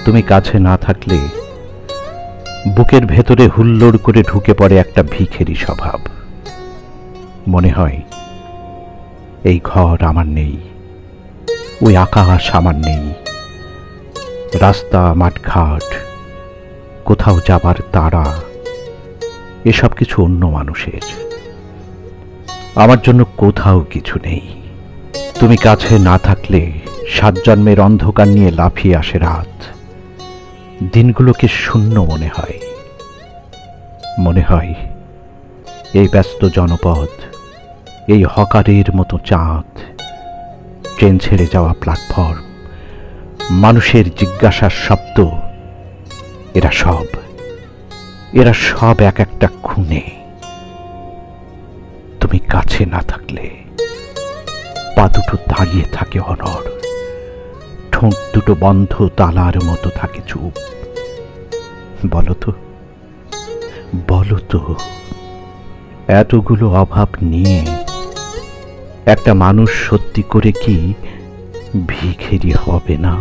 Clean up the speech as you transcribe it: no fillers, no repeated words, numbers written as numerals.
তুমি কাছে না থাকলে বুকের ভেতরে হুল্লোড় করে ঢুকে পড়ে একটা ভিখেরি স্বভাব। মনে হয় এই ঘর আমার নেই, ওই আকাশ আমার নেই, রাস্তা মাঠঘাট কোথাও যাবার তারা এসব কিছু অন্য মানুষের, আমার জন্য কোথাও কিছু নেই। তুমি কাছে না থাকলে 7 জন্মের অন্ধকার নিয়ে লাফিয়ে আসে রাত, দিনগুলোকে শূন্য মনে হয়। মনে হয় এই ব্যস্ত জনপদ, এই হকারের মতো চাঁদ, ট্রেন ছেড়ে যাওয়া প্ল্যাটফর্ম, মানুষের জিজ্ঞাসার শব্দ, এরা সব এক একটা খুনে। তুমি কাছে না থাকলে পা দুটো দাঁড়িয়ে থাকে অনড়, ঠোঁট দুটো বন্ধ তালার মতো থাকে চুপ। বলো তো এতগুলো অভাব নিয়ে একটা মানুষ সত্যি করে কি ভিখারি হবে না?